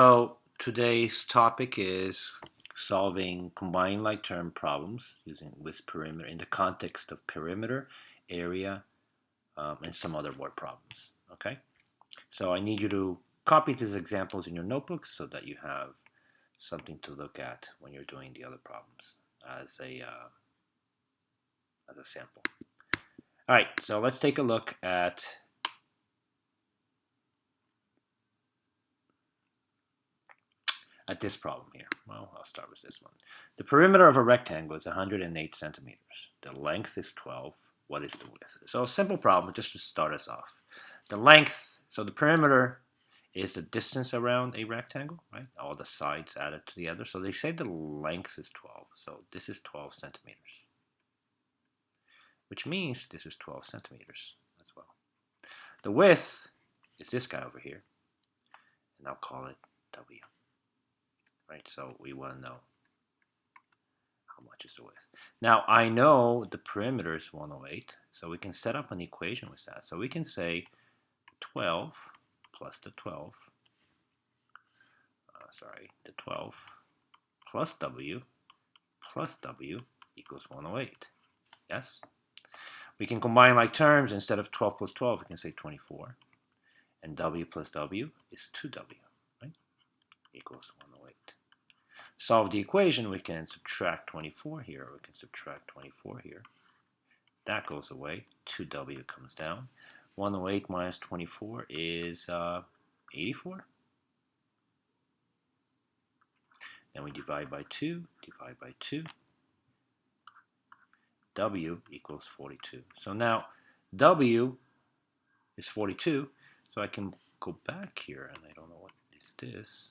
So today's topic is solving combined like term problems using with perimeter in the context of perimeter, area, and some other word problems. Okay, so I need you to copy these examples in your notebooks so that you have something to look at when you're doing the other problems as a sample. All right, so let's take a look at this problem here. Well, I'll start with this one. The perimeter of a rectangle is 108 centimeters. The length is 12. What is the width? So a simple problem just to start us off. The length, so the perimeter is the distance around a rectangle, right? All the sides added together. So they say the length is 12. So this is 12 centimeters, which means this is 12 centimeters as well. The width is this guy over here, and I'll call it W. Right, so we want to know how much is the width. Now I know the perimeter is 108, so we can set up an equation with that. So we can say 12 plus the 12, the 12 plus W equals 108. Yes? We can combine like terms. Instead of 12 plus 12, we can say 24. And W plus W is 2W, right? Equals 108. Solve the equation, we can subtract 24 here, or we can subtract 24 here. That goes away. 2W comes down. 108 minus 24 is 84. Then we divide by 2, W equals 42. So now W is 42, so I can go back here, and I don't know what is this.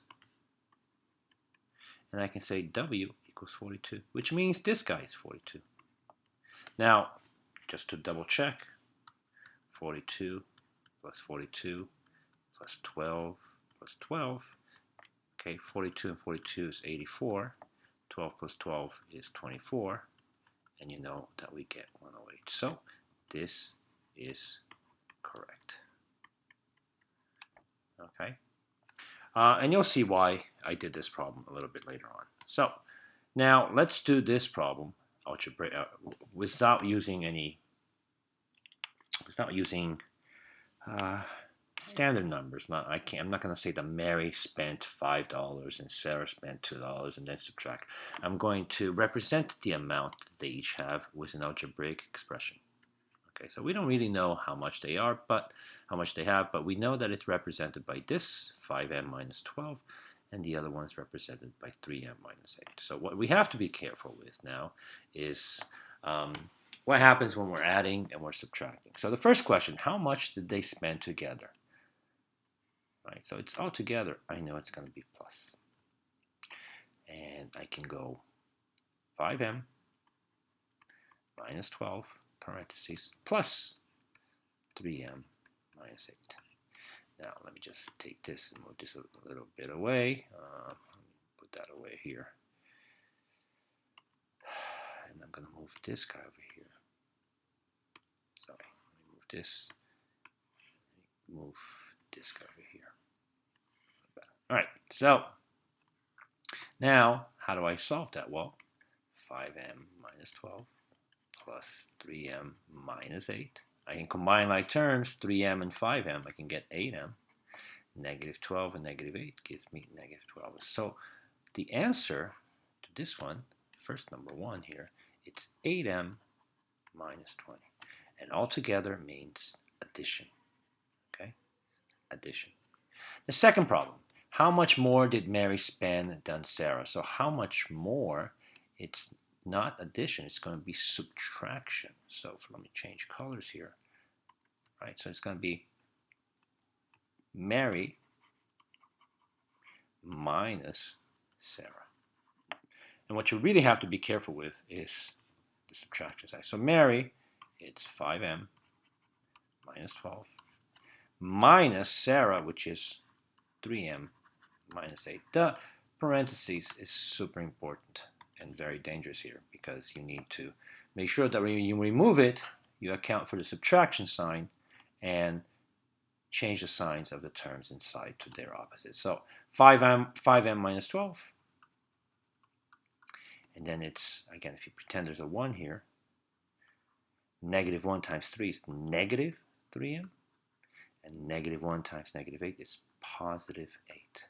And I can say W equals 42, which means this guy is 42. Now, just to double check, 42 plus 42 plus 12 plus 12. Okay, 42 and 42 is 84. 12 plus 12 is 24. And you know that we get 108. So this is correct. Okay. And you'll see why I did this problem a little bit later on. So now let's do this problem without using standard numbers. I'm not going to say that Mary spent $5 and Sarah spent $2 and then subtract. I'm going to represent the amount that they each have with an algebraic expression. Okay, so we don't really know how much they have, but we know that it's represented by this 5m minus 12, and the other one is represented by 3m minus 8. So what we have to be careful with now is what happens when we're adding and we're subtracting. So the first question, how much did they spend together? Right, so it's all together. I know it's going to be plus. And I can go 5m minus 12 parentheses plus 3m minus 8. Now let me just take this and move this a little bit away. Let me put that away here. And I'm going to move this guy over here. Sorry, let me move this. Move this guy over here. All right, so now how do I solve that? Well, 5m minus 12 plus 3m minus 8. I can combine like terms, 3m and 5m. I can get 8m. Negative 12 and negative 8 gives me negative 12. So the answer to this one, first number 1 here, it's 8m minus 20. And altogether means addition. Okay? Addition. The second problem, how much more did Mary spend than Sarah? So how much more, it's not addition, it's going to be subtraction. So let me change colors here. Right, so it's going to be Mary minus Sarah. And what you really have to be careful with is the subtraction side. So Mary, it's 5m minus 12 minus Sarah, which is 3m minus 8. The parentheses is super important and very dangerous here because you need to make sure that when you remove it, you account for the subtraction sign and change the signs of the terms inside to their opposite. So 5m minus 12. And then it's, again, if you pretend there's a 1 here, negative 1 times 3 is negative 3m. And negative 1 times negative 8 is positive 8.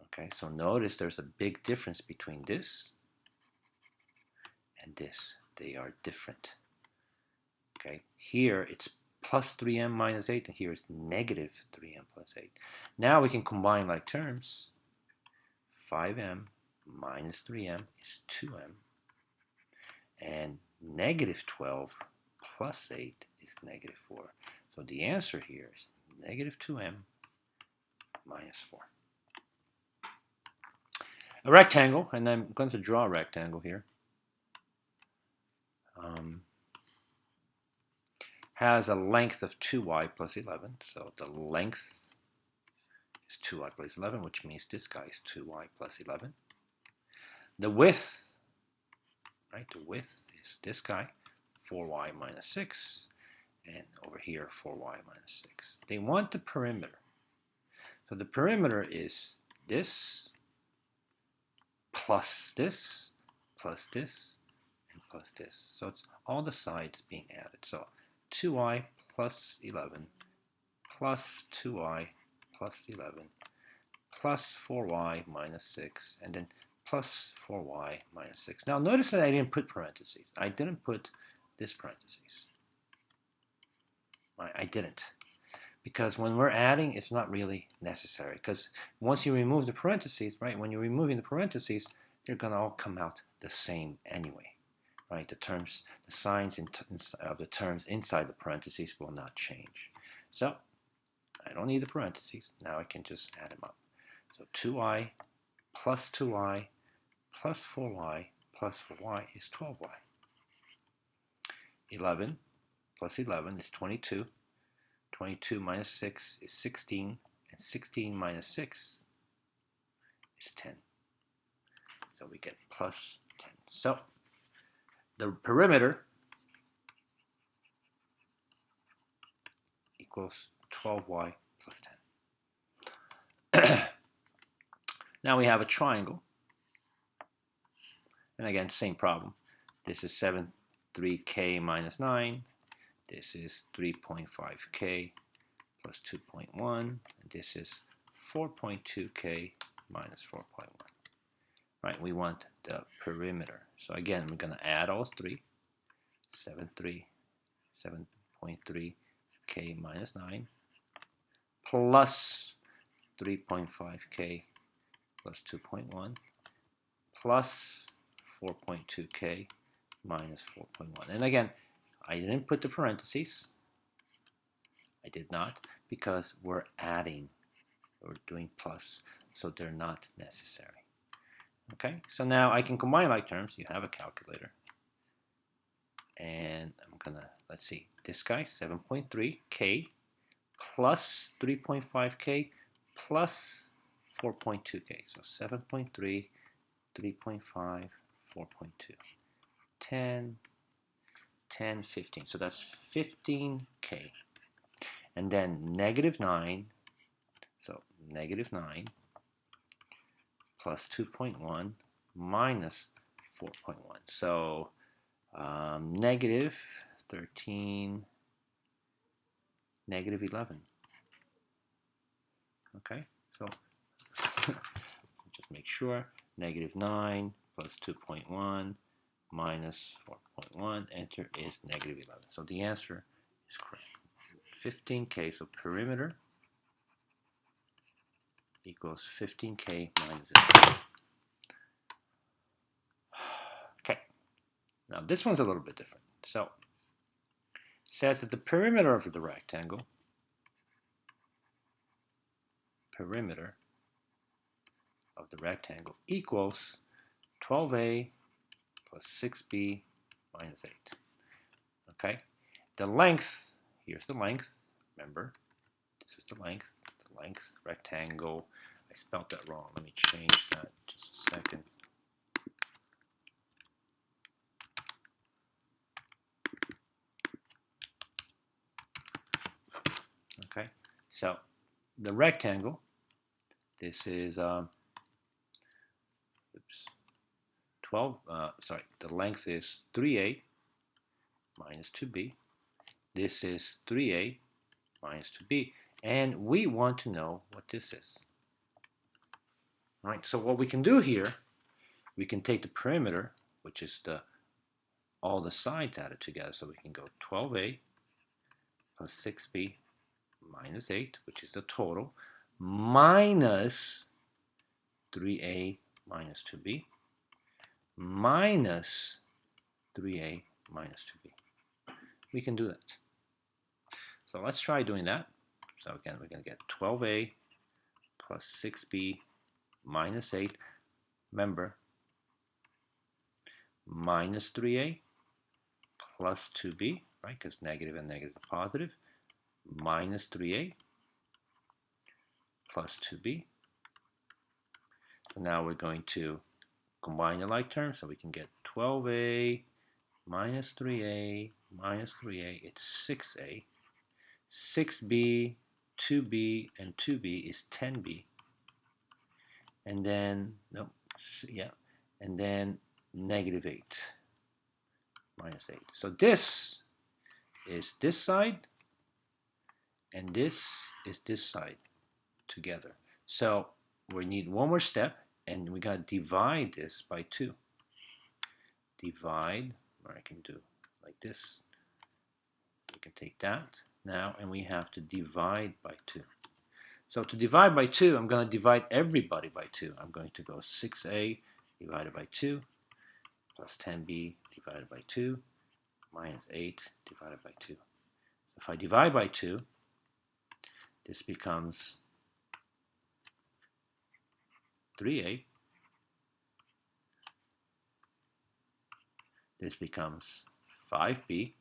Okay, so notice there's a big difference between this and this. They are different. Okay, here it's plus 3m minus 8, and here it's negative 3m plus 8. Now we can combine like terms. 5m minus 3m is 2m, and negative 12 plus 8 is negative 4. So the answer here is negative 2m minus 4. A rectangle, and I'm going to draw a rectangle here, has a length of 2y plus 11. So the length is 2y plus 11, which means this guy is 2y plus 11. The width, right, the width is this guy, 4y minus 6, and over here 4y minus 6. They want the perimeter. So the perimeter is this plus this plus this and plus this. So it's all the sides being added. So 2y plus 11 plus 2y plus 11 plus 4y minus 6, and then plus 4y minus 6. Now notice that I didn't put parentheses. I didn't put this parentheses. I didn't. Because when we're adding, it's not really necessary. Because once you remove the parentheses, right, when you're removing the parentheses, they're going to all come out the same anyway. Right, the terms, the signs of the terms inside the parentheses will not change. So I don't need the parentheses. Now I can just add them up. So 2y plus 2y plus 4y plus 4y is 12y. 11 plus 11 is 22. 22 minus 6 is 16. And 16 minus 6 is 10. So we get plus 10. So the perimeter equals 12y plus 10. Now we have a triangle. And again, same problem. This is 3k minus 9. This is 3.5k plus 2.1. And this is 4.2k minus 4.1. Right, we want the perimeter. So again, we're going to add all three. 7.3k minus 9 plus 3.5k plus 2.1 plus 4.2k minus 4.1. And again, I didn't put the parentheses. I did not, because we're adding. We're doing plus, so they're not necessary. Okay, so now I can combine like terms. You have a calculator. And I'm gonna, let's see, this guy, 7.3k plus 3.5k plus 4.2k. So 7.3, 3.5, 4.2. 10, 10, 15. So that's 15k. And then negative 9. So negative 9 plus 2.1 minus 4.1. So negative 13, negative 11. Okay, so just make sure. Negative 9 plus 2.1 minus 4.1, enter, is negative 11. So the answer is correct. 15k, so perimeter equals 15k minus 11. Okay, now this one's a little bit different. So it says that the perimeter of the rectangle, equals 12a plus 6b minus 8. Okay, the length, here's the length, remember, this is the length, rectangle. I spelled that wrong. Let me change that just a second. Okay, so the rectangle, This is 12, the length is 3a minus 2b. This is 3a minus 2b. And we want to know what this is. All right, so what we can do here, we can take the perimeter, which is all the sides added together. So we can go 12a plus 6b minus 8, which is the total, minus 3a minus 2b, minus 3a minus 2b. We can do that. So let's try doing that. So again, we're going to get 12a plus 6b minus 8. Remember, minus 3a plus 2b, right? Because negative and negative are positive. Minus 3a plus 2b. So now we're going to combine the like terms, so we can get 12a minus 3a minus 3a. It's 6a. 6b, 2b, and 2b is 10b. And then, and then negative 8 minus 8. So this is this side, and this is this side together. So we need one more step, and we got to divide this by 2. Divide, or I can do like this. We can take that now, and we have to divide by 2. So to divide by 2, I'm going to divide everybody by 2. I'm going to go 6a divided by 2 plus 10b divided by 2 minus 8 divided by 2. If I divide by 2, this becomes 3a. This becomes 5b.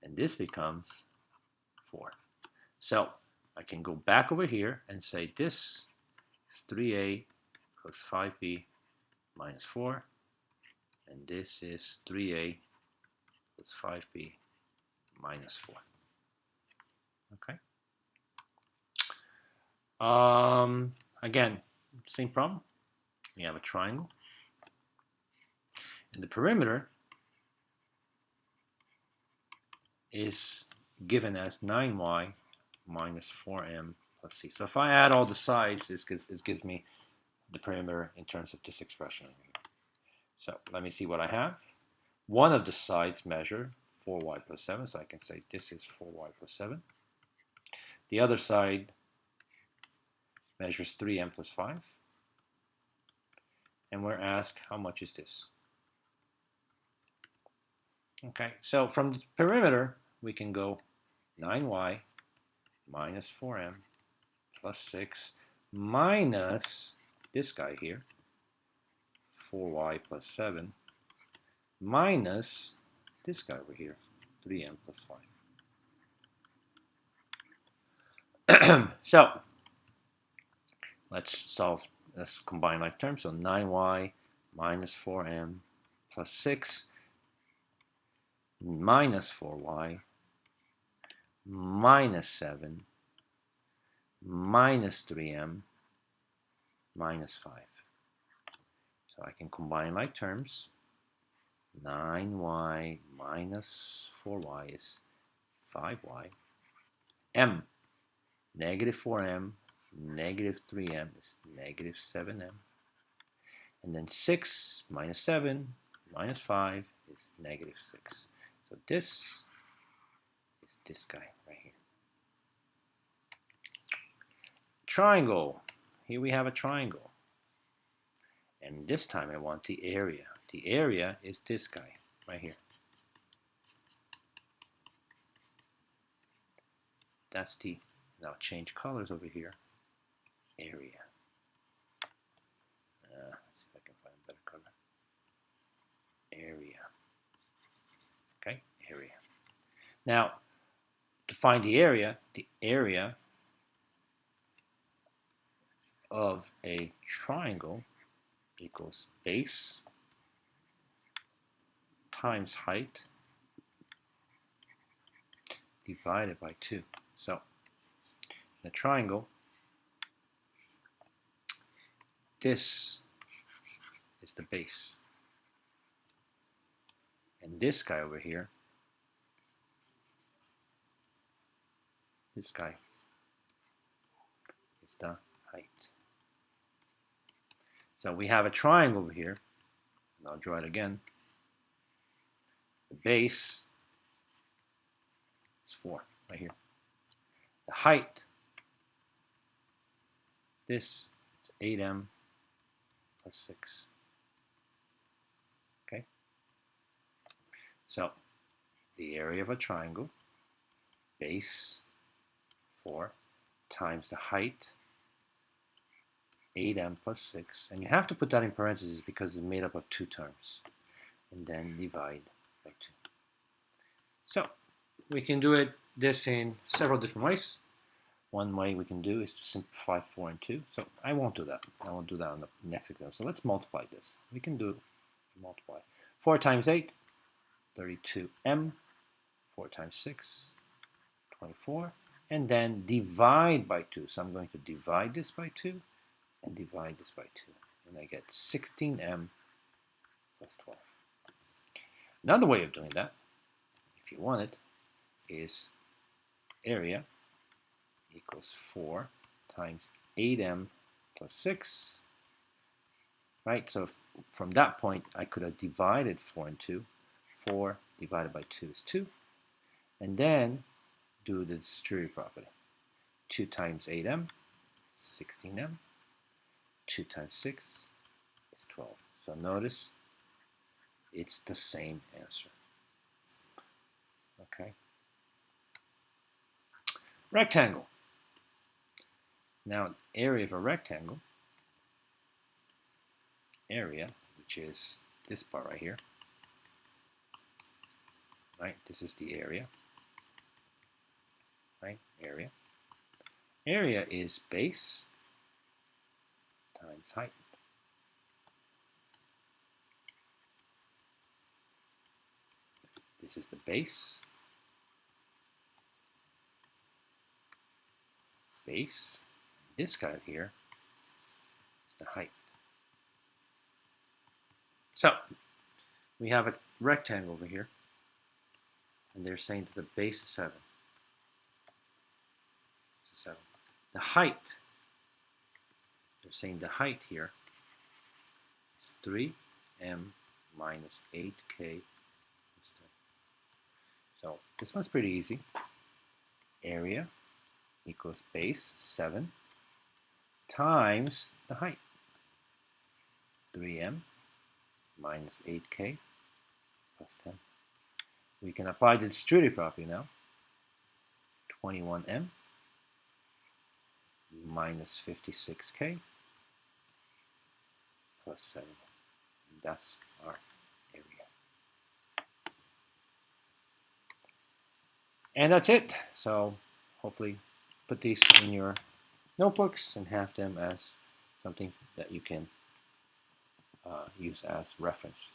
And this becomes 4. So I can go back over here and say this is 3a plus 5b minus 4. And this is 3a plus 5b minus 4. Okay. Again, same problem. We have a triangle. And the perimeter is given as 9y minus 4m plus c. So if I add all the sides, it gives me the perimeter in terms of this expression. So let me see what I have. One of the sides measure 4y plus 7, so I can say this is 4y plus 7. The other side measures 3m plus 5. And we're asked, how much is this? Okay, so from the perimeter, we can go 9y minus 4m plus 6 minus this guy here, 4y plus 7, minus this guy over here, 3m plus 5. So let's combine like terms. So 9y minus 4m plus 6 minus 4y minus 7 minus 3m minus 5. So I can combine like terms. 9y minus 4y is 5y. M, negative 4m, negative 3m is negative 7m. And then 6 minus 7 minus 5 is negative 6. So this is this guy right here. Triangle. Here we have a triangle. And this time I want the area. The area is this guy right here. That's the, now change colors over here. Area. Let's see if I can find a better color. Area. Okay, area. Now, to find the area of a triangle equals base times height divided by 2. So the triangle, this is the base. And this guy over here, this guy is the height. So we have a triangle over here, and I'll draw it again. The base is 4, right here. The height, this is 8m plus 6. Okay? So the area of a triangle, base 4, times the height, 8m plus 6. And you have to put that in parentheses because it's made up of 2 terms. And then divide by 2. So we can do this in several different ways. One way we can do is to simplify 4 and 2. So I won't do that. I won't do that on the next example. So let's multiply this. We can do multiply. 4 times 8, 32m. 4 times 6, 24. And then divide by 2. So I'm going to divide this by 2 and divide this by 2. And I get 16m plus 12. Another way of doing that, if you want it, is area equals 4 times 8m plus 6. Right? So from that point, I could have divided 4 and 2. 4 divided by 2 is 2. And then do the distributive property. 2 times 8m, 16m. 2 times 6 is 12. So notice it's the same answer. Okay. Rectangle. Now, area of a rectangle, area, which is this part right here, right? This is the area, right? Area. Area is base times height. This is the base. Base. This guy here is the height. So we have a rectangle over here, and they're saying that the base is 7. It's 7. The height, they're saying the height here is 3m minus 8k plus 10. So this one's pretty easy. Area equals base 7 times the height, 3m minus 8k plus 10. We can apply the distributive property now. 21m minus 56k plus 7. And that's our area. And that's it. So hopefully put these in your notebooks and have them as something that you can use as reference.